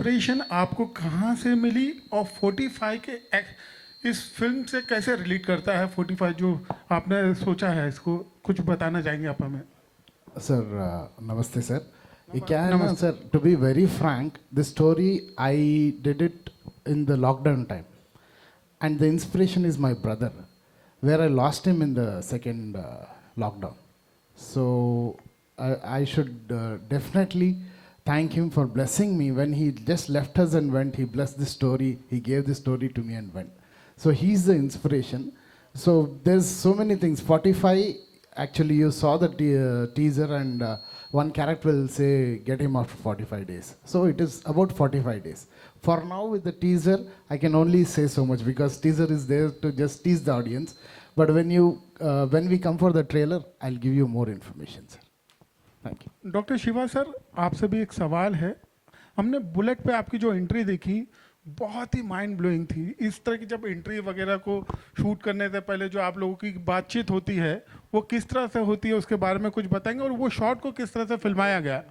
Inspiration आपको कहाँ से मिली और 45 के इस फिल्म से कैसे रिलेट करता है? 45 जो आपने सोचा है, इसको कुछ बताना चाहेंगे आप हमें? Sir, namaste, sir. नमस्ते Sir, to be very frank, this story I did it in the lockdown time, and the inspiration is my brother, where I lost him in the second lockdown. So I should definitely thank him for blessing me when he just left us and went. He blessed this story. He gave this story to me and went. So he's the inspiration. So there's so many things. 45. Actually, you saw the teaser, and one character will say, "Get him after 45 days." So it is about 45 days. For now, with the teaser, I can only say so much because teaser is there to just tease the audience. But when we come for the trailer, I'll give you more information, sir. Thank you. Doctor Shiva sir, आपसे भी एक सवाल है। हमने bullet पे आपकी जो entry देखी, बहुत ही माइंड ब्लोइंग थी। इस तरह की जब एंट्री वगैरह को शूट करने से पहले जो आप लोगों की बातचीत होती है, वो किस तरह से होती है, उसके बारे में कुछ बताएंगे? और वो शॉट को किस तरह से फिल्माया गया?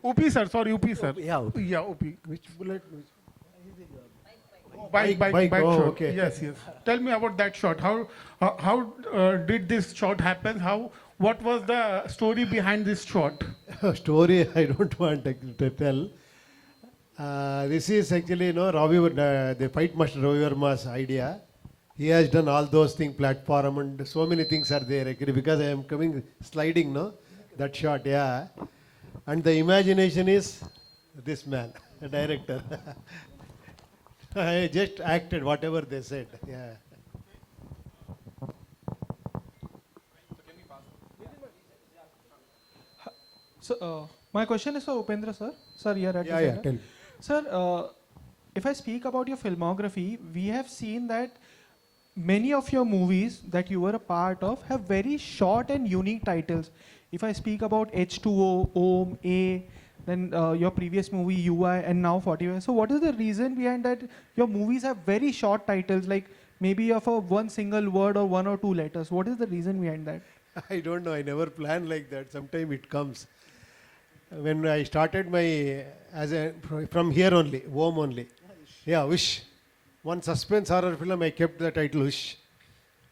ऊपी सर, सॉरी ऊपी सर, या ऊपी। Which bullet? Bike Bike, oh, shot. okay. Yes. Tell me about that shot. How did this shot happen? What was the story behind this shot? Story I don't want to tell. This is actually, the fight master Ravi Verma's idea. He has done all those things, platform and so many things are there actually because I am coming sliding, no? That shot, yeah. And the imagination is this man, the director. I just acted whatever they said, yeah. So, my question is for Upendra, sir. Sir, here at Yeah, the yeah, center. tell. Sir, if I speak about your filmography, we have seen that many of your movies that you were a part of have very short and unique titles. If I speak about H2O, Om, A, then your previous movie UI, and now 45. So, what is the reason behind that? Your movies have very short titles, like maybe of a one single word or one or two letters. What is the reason behind that? I don't know. I never plan like that. Sometimes it comes. When I started from here only, Om only. Yeah, Wish. One suspense horror film, I kept the title Wish.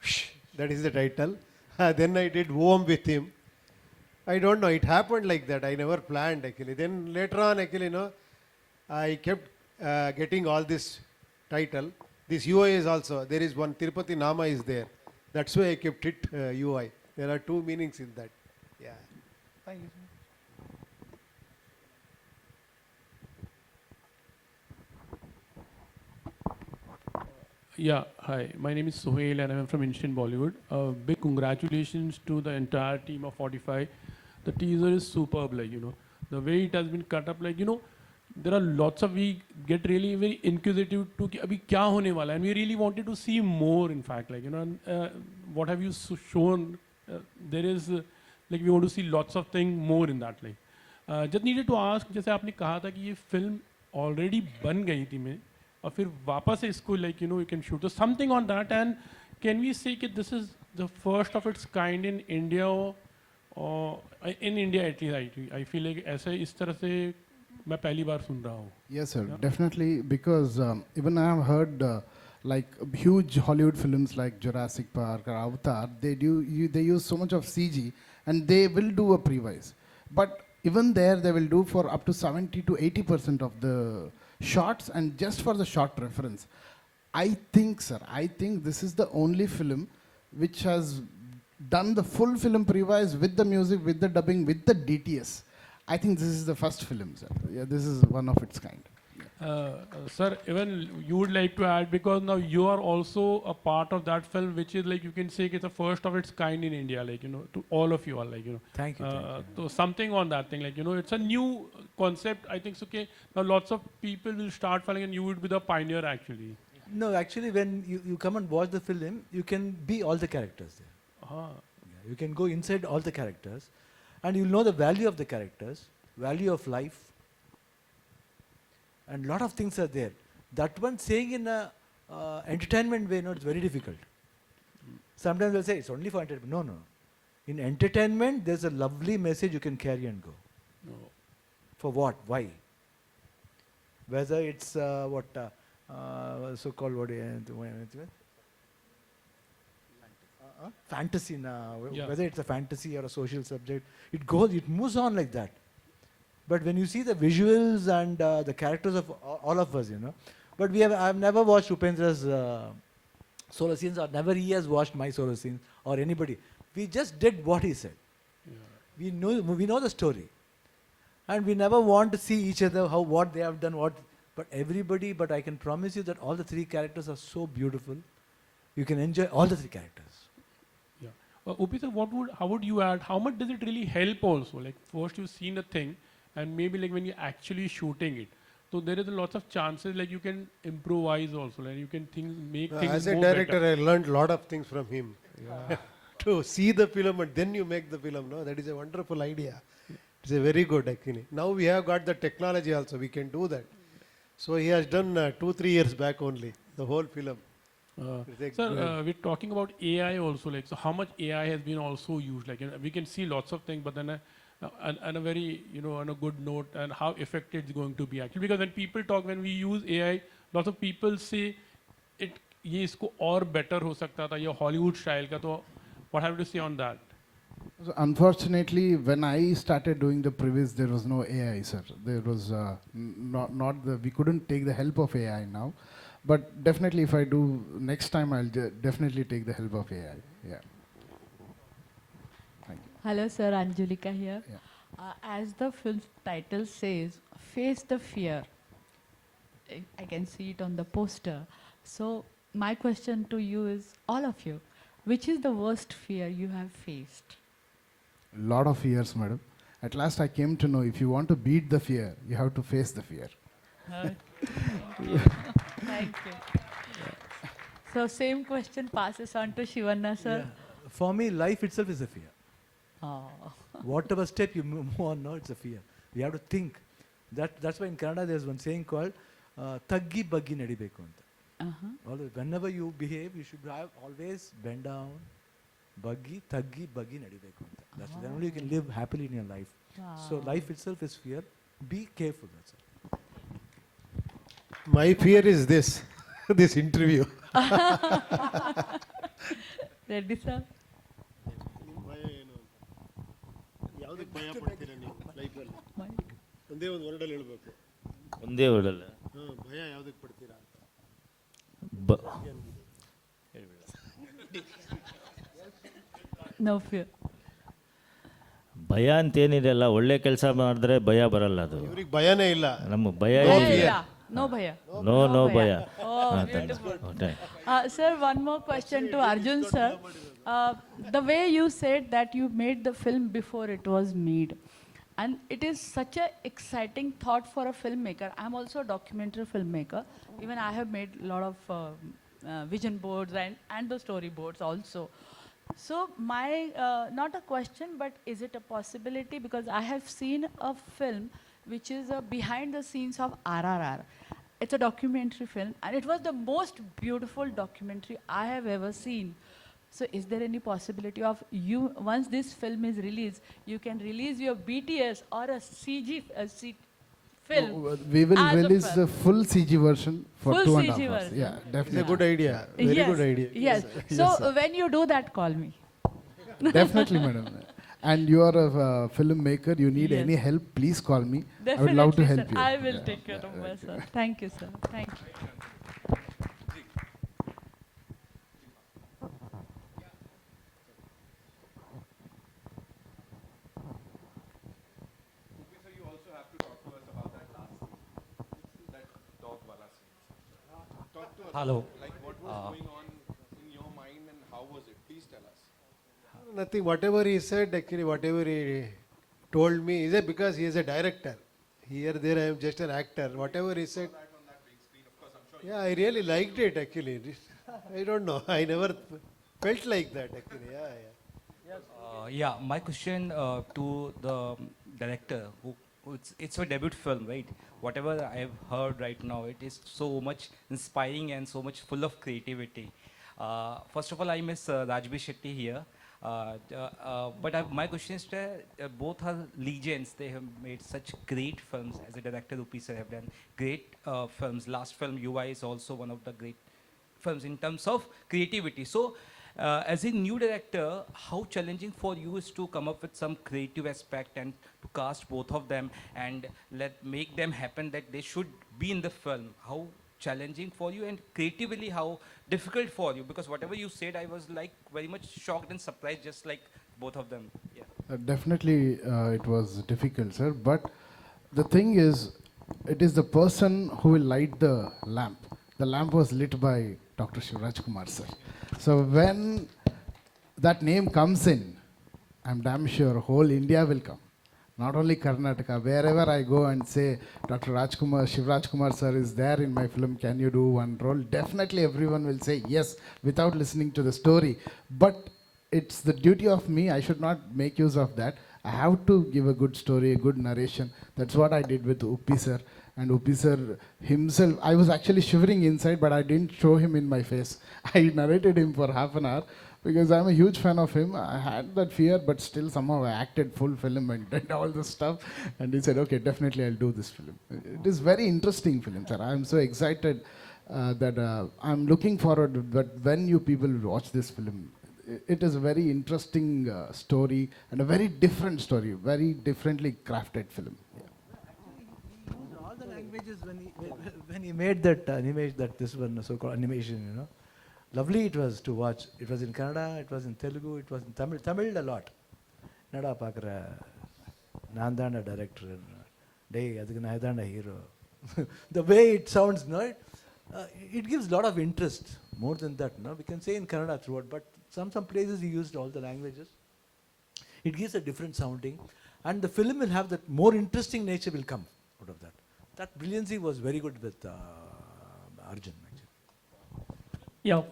Wish. That is the title. Then I did Om with him. I don't know. It happened like that. I never planned actually. Then later on, actually, I kept getting all this title. This UI is also. There is one Tirupati Nama is there. That's why I kept it UI. There are two meanings in that. Yeah. Thank you, sir. Yeah, hi. My name is Sohail and I'm from Instant Bollywood. Big congratulations to the entire team of 45. The teaser is superb, the way it has been cut up, there are lots of, we get really very inquisitive to कि अभी क्या होने वाला है, and we really wanted to see more, in fact, what have you shown, there is, we want to see lots of things more in that, just needed to ask, जैसे आपने कहा था कि ये film already बन गई थी में, और फिर वापस इसको you can shoot, so something on that, and can we say that this is the first of its kind in India, or in India at least, I feel like ऐसे इस तरह से मैं पहली बार सुन रहा हूँ. Yes, sir. Yeah. Definitely, because even I have heard huge Hollywood films like Jurassic Park or Avatar. They use so much of CG, and they will do a pre-wise. But even there, they will do for up to 70 to 80% of the shots, and just for the short reference. I think, sir, this is the only film which has done the full film pre-wise with the music, with the dubbing, with the DTS. I think this is the first film, sir. Yeah, this is one of its kind. Sir, even you would like to add, because now you are also a part of that film, which is you can say it's the first of its kind in India, to all of you all, Thank you. So something on that thing, it's a new concept. I think, okay, now lots of people will start following, and you would be the pioneer actually. No, actually, when you come and watch the film, you can be all the characters there. Uh-huh. You can go inside all the characters, and you'll know the value of the characters, value of life, and lot of things are there. That one saying in a entertainment way, it's very difficult. Sometimes they'll say it's only for entertainment. No. In entertainment, there's a lovely message you can carry and go. No. For what? Why? whether it's so-called fantasy now, Yeah. whether it's a fantasy or a social subject, it moves on like that. But when you see the visuals and the characters of all of us, but I've never watched Upendra's solo scenes, or never he has watched my solo scenes, or anybody. We just did what he said. We know the story, and we never want to see each other what they have done, but I can promise you that all the three characters are so beautiful. You can enjoy all the three characters. Yeah. Upi sir, how would you add? How much does it really help also? Like first you've seen a thing, and maybe like when you're actually shooting it, so there is a lots of chances like you can improvise also, like you can make things As a more director, better. I learned a lot of things from him. To see the film and then you make the film. No, that is a wonderful idea. It's a very good actually. Now we have got the technology also. We can do that. So he has done 2-3 years back only the whole film. Sir, we're talking about AI also. Like, so how much AI has been also used? Like, we can see lots of things, but then on a very, on a good note, and how effective it's going to be actually. Because when people talk, when we use AI, lots of people say ये इसको और better हो सकता था, ये Hollywood style का. तो what have you to say on that? So unfortunately, when I started doing the previs, there was no AI, sir. There was we couldn't take the help of AI now. But definitely, if I do next time, I'll definitely take the help of AI. Yeah. Thank you. Hello, sir. Anjulika here. Yeah. As the film title says, face the fear. I can see it on the poster. So my question to you is, all of you, which is the worst fear you have faced? Lot of fears, madam. At last, I came to know if you want to beat the fear, you have to face the fear. Thank you. So same question passes on to Shivanna, sir. Yeah. For me, life itself is a fear. Oh. Whatever step you move on, no, it's a fear. We have to think. That's why in Kannada there's one saying called "taggi baggi nadibeku" anta. Always, whenever you behave, you should always bend down, taggi baggi nadibeku anta. That's then only you can live happily in your life. So life itself is fear. Be careful. That's it. My fear is this, this interview. Ready, sir? ಯಾವುದಕ್ಕೆ ಭಯ ಪಡ್ತೀರಾ ನೀವು ಲೈಫಲ್ಲಿ? ಒಂದೇ ಒಂದು ವರ್ಡಲ್ಲಿ ಹೇಳಬೇಕು. ಒಂದೇ ವರ್ಡಲ್ಲ ಭಯ ಯಾವುದಕ್ಕೆ ಪಡ್ತೀರಾ ಅಂತ? No fear. ಭಯ ಅಂತೇನಿರಲ್ಲ, ಒಳ್ಳೆ ಕೆಲಸ ಮಾಡಿದ್ರೆ ಭಯ ಬರಲ್ಲ. ಅದು ಇವ್ರಿಗೆ ಭಯನೇ ಇಲ್ಲ. ನಮಗೆ ಭಯ No bhaya. ನೋ ಭಯ. Oh, beautiful. Sir, one more question to Arjun, sir. The way you said that you made the film before it was made, and it is such an exciting thought for a filmmaker. I'm also a documentary filmmaker. Even I have made a lot of vision boards and the storyboards also. So my, not a question, but is it a possibility? Because I have seen a film which is behind the scenes of RRR. It's a documentary film, and it was the most beautiful documentary I have ever seen. So is there any possibility of you, once this film is released, you can release your BTS or a CG film? No, we will as a release film? the full CG version for Full 2.5 CG hours. version. Yeah, It's a definitely. good idea. Very Yes, good idea. Yes. So when you do that, call me. Definitely, madam. And you are a filmmaker. You need Yes. any help? Please call me. Definitely, I would love to help sir. you. I will Yeah. take care of my sir. Thank you, sir. Thank you. Hello. Like what was going on in your mind and how was it? Please tell us. Nothing. Whatever he said, actually, whatever he told me, is it because he is a director? Here, there, I am just an actor. Whatever he said. Yeah, I really liked it actually. I don't know. I never felt like that actually. Yeah, my question to the director, it's your debut film, right? Whatever I have heard right now, it is so much inspiring and so much full of creativity. First of all, I miss Rajbi Shetty here. My question is, both are legends. They have made such great films. As a director, Upi sir have done great films. Last film, UI, is also one of the great films in terms of creativity. So, as a new director, how challenging for you is to come up with some creative aspect and to cast both of them and make them happen that they should be in the film? How challenging for you, and creatively how difficult for you? Because whatever you said, I was like very much shocked and surprised, just like both of them. Yeah. Definitely, it was difficult, sir. But the thing is, it is the person who will light the lamp. The lamp was lit by Dr. Shiva Rajkumar, sir. So when that name comes in, I'm damn sure whole India will come. Not only Karnataka, wherever I go and say, Dr. Rajkumar, Shiv Rajkumar sir is there in my film, can you do one role? Definitely everyone will say yes, without listening to the story. But it's the duty of me, I should not make use of that. I have to give a good story, a good narration. That's what I did with Uppi sir. And Uppi sir himself, I was actually shivering inside, but I didn't show him in my face. I narrated him for half an hour, because I'm a huge fan of him. I had that fear, but still somehow I acted full film and did all this stuff. And he said, okay, definitely I'll do this film. It is very interesting film, sir. I'm so excited that I'm looking forward, but when you people watch this film, it is a very interesting story and a very different story, very differently crafted film. Yeah. He used all the languages when he made that animation, this one so-called animation, you know. Lovely it was to watch. It was in Kannada, it was in Telugu, it was in Tamil. Tamil a lot. Nada pakra Nandana director. Day adukku Nandana hero. The way it sounds, no, it gives a lot of interest. More than that, no, we can say in Kannada throughout, but some places he used all the languages. It gives a different sounding, and the film will have that more interesting nature will come out of that. That brilliancy was very good with Arjun. Yeah.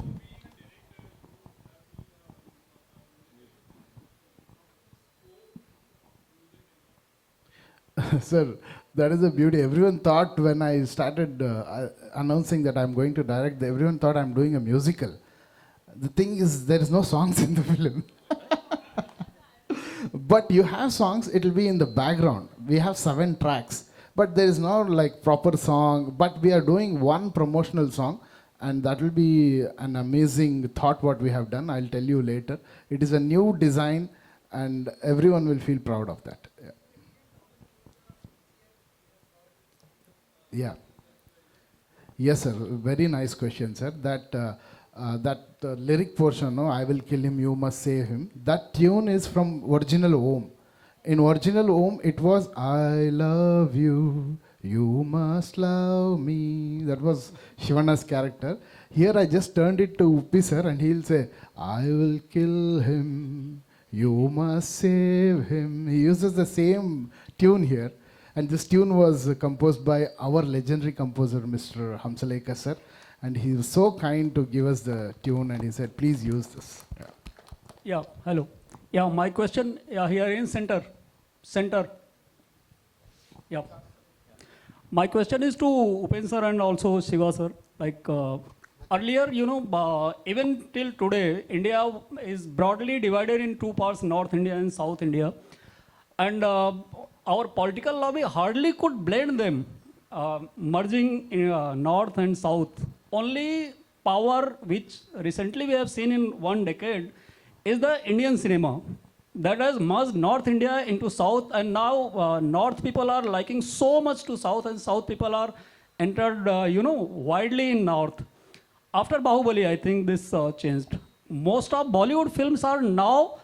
Sir, that is the beauty. Everyone thought when I started announcing that I'm going to direct, everyone thought I'm doing a musical. The thing is, there is no songs in the film. But you have songs, it will be in the background. We have 7 tracks, but there is no like proper song. But we are doing one promotional song, and that will be an amazing thought what we have done. I'll tell you later. It is a new design, and everyone will feel proud of that. Yeah. Yeah. Yes, sir. Very nice question, sir. That lyric portion, no, I will kill him, you must save him. That tune is from original Om. In original Om, it was I love you, you must love me. That was Shivana's character. Here I just turned it to Uppi sir, and he'll say, I will kill him, you must save him. He uses the same tune here. And this tune was composed by our legendary composer, Mr. Hamsalekha sir. And he was so kind to give us the tune, and he said, please use this. Yeah. Yeah, hello. Yeah, my question here in center. Yeah. My question is to Upendra sir and also Shiva sir. Like earlier, even till today, India is broadly divided in 2 parts, North India and South India. And our political lobby hardly could blend them, merging in, North and South. Only power which recently we have seen in 1 decade is the Indian cinema. That has merged North India into South, and now North people are liking so much to South, and South people are entered, widely in North. After Bahubali, I think this changed. Most of Bollywood films are now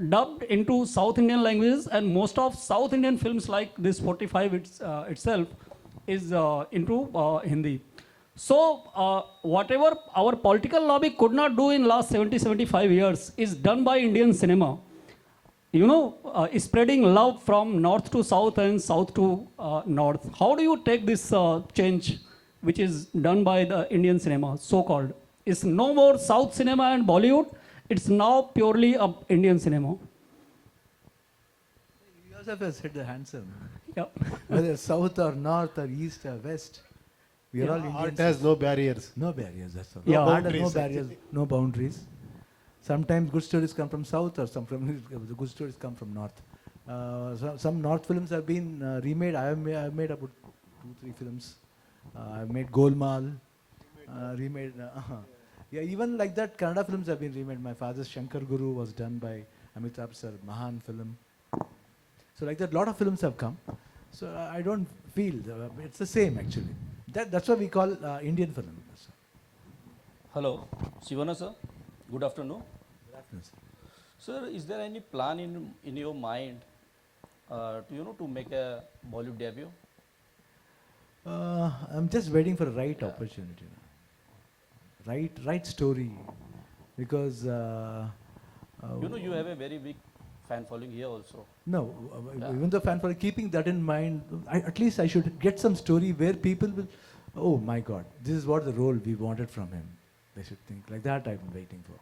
dubbed into South Indian languages, and most of South Indian films like this 45 itself is into Hindi. So whatever our political lobby could not do in last 70-75 years is done by Indian cinema. Spreading love from North to South and South to North. How do you take this change which is done by the Indian cinema, so-called? It's no more South cinema and Bollywood. It's now purely Indian cinema. You yourself have said the handsome. Yeah. Whether South or North or East or West, we are all Indians. Art has no barriers. No barriers, that's all. Yeah. Art has no barriers, no boundaries. Sometimes good stories come from south, or the good stories come from north. Some north films have been remade. I have made about 2-3 films. I've made Golmaal, remade. Yeah, even like that, Kannada films have been remade. My father's Shankar Guru was done by Amitabh sir, Mahan film. So like that, lot of films have come. So I don't feel it's the same actually. That's what we call Indian film. Hello, Shivana sir. Good afternoon. Good afternoon, sir. Sir, is there any plan in your mind to make a Bollywood debut? I'm just waiting for the right opportunity. Right story, because You have a very big fan following here also. no, Yeah. even the fan for keeping that in mind, at least I should get some story where people will, oh my God, this is what the role we wanted from him. They should think like that. I'm waiting for.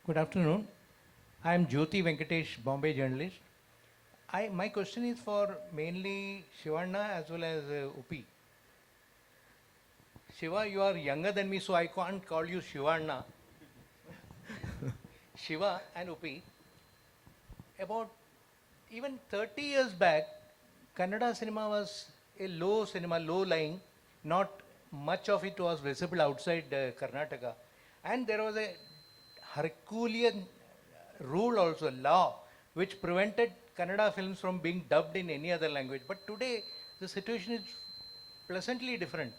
Good afternoon. I am Jyoti Venkatesh, Bombay journalist. My question is for mainly Shivanna as well as Upi. Shiva, you are younger than me, so I can't call you Shivanna. Shiva and Upi. About even 30 years back, Kannada cinema was a low cinema, low lying. Not much of it was visible outside Karnataka. And there was a Herculean rule also, law, which prevented Kannada films from being dubbed in any other language. But today, the situation is pleasantly different.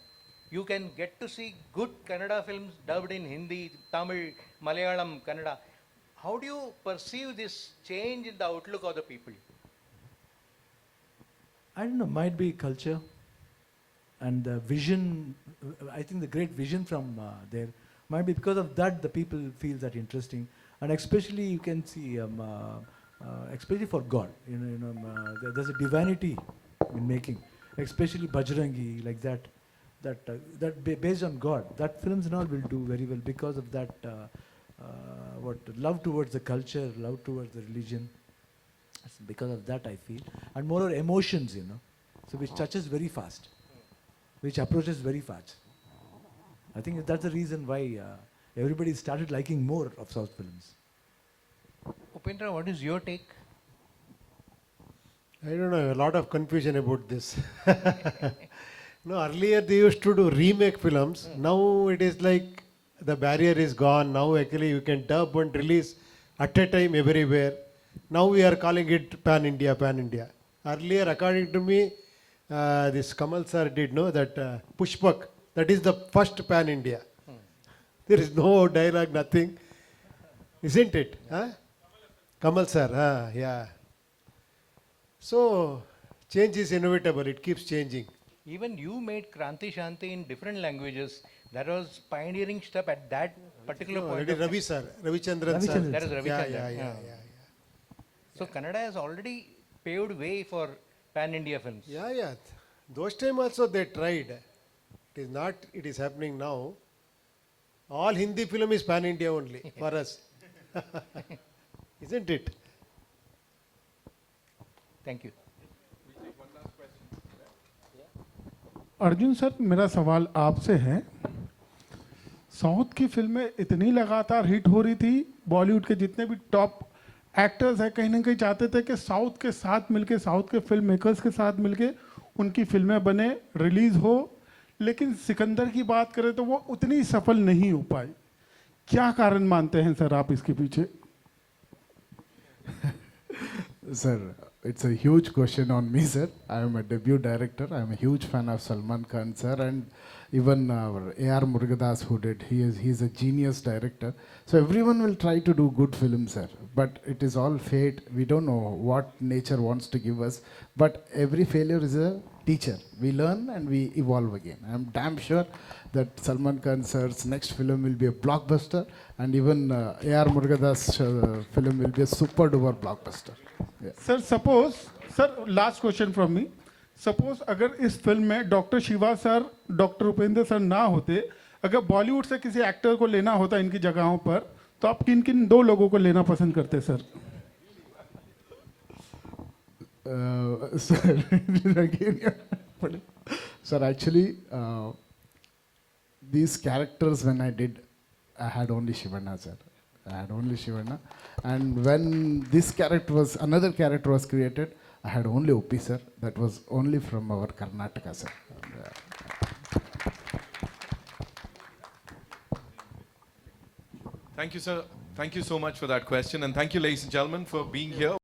You can get to see good Kannada films dubbed in Hindi, Tamil, Malayalam, Kannada. How do you perceive this change in the outlook of the people? I don't know, might be culture and the vision. I think the great vision from there might be because of that the people feel that interesting, and especially you can see, especially for God, there's a divinity in making, especially Bajrangi, like that. Based on God, that films and all will do very well because of that. Love towards the culture, love towards the religion. Because of that, I feel, and more emotions, so which touches very fast, which approaches very fast. I think that's the reason why everybody started liking more of South films. Upendra, what is your take? I don't know, a lot of confusion about this. No, earlier they used to do remake films. Now it is like the barrier is gone. Now actually you can dub and release at a time everywhere. Now we are calling it Pan India, Pan India. Earlier, according to me, this Kamal sir did know that Pushpak, that is the first Pan India. There is no dialogue, nothing. Isn't it? Huh? Kamal sir, yeah. So, change is inevitable, it keeps changing. Even you made Kranti Shanti in different languages. That was pioneering step at that particular point. That is Ravi sir, Ravichandran sir. That is Ravichandran. Yeah. So Kannada has already paved way for pan-India films. Yeah. Those time also they tried. It is not, it is happening now. All Hindi film is pan-India only for us. Isn't it? Thank you. Arjun sir, मेरा सवाल आपसे है, south की फिल्में इतनी लगातार hit हो रही थी, बॉलीवुड के जितने भी टॉप एक्टर्स हैं कहीं ना कहीं चाहते थे कि साउथ के साथ मिलके, साउथ के फिल्म मेकर्स के साथ मिलके उनकी फिल्में बने, रिलीज हो, लेकिन सिकंदर की बात करें तो वो उतनी सफल नहीं हो पाई. क्या कारण मानते हैं सर आप इसके पीछे? Sir, it's a huge question on me, sir. I am a debut director. I am a huge fan of Salman Khan, sir, and even our A.R. Murugadas, who did. He's a genius director. So everyone will try to do good films, sir. But it is all fate. We don't know what nature wants to give us. But every failure is a teacher. We learn and we evolve again. I am damn sure that Salman Khan sir's next film will be a blockbuster, and even A.R. Murugadas' film will be a super duper blockbuster. Yeah. Sir suppose, sir last question from me, suppose अगर इस film में doctor Shiva sir, doctor Upendra sir ना होते, अगर बॉलीवुड से किसी actor को लेना होता इनकी जगहों पर, तो आप किन किन दो लोगों को लेना पसंद करते sir? Sir, again, sir, actually, these characters when I did, I had only Shivana, sir. I had only Shivana. And when this character was, another character was created, I had only Uppi, sir. That was only from our Karnataka, sir. Thank you, sir. Thank you so much for that question. And thank you, ladies and gentlemen, for being here.